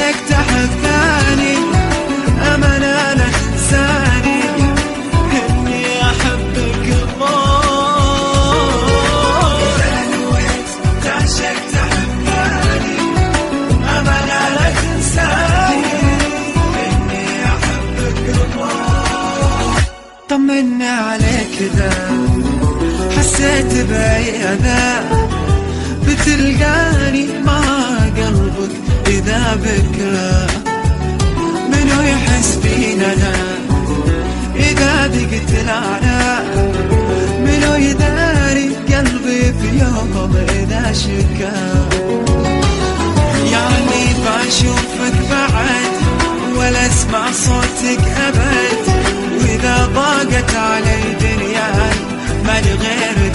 تعشق تحب ثاني، أمانة لا تنساني إني أحبك الله. إذا نويت تعشق تحب ثاني، أمانة لا تنساني إني أحبك الله. طمني عليك ذا حسيت بأي أذى، بتلقاني مع قلبك إذا بكى. منو يحس فينا إذا ضقت الأعناق، منو يداري قلبي في يوم إذا شكى. يعني بشوفك بعد ولا اسمع صوتك أبد، وإذا ضاقت علي دنياي ما لي غير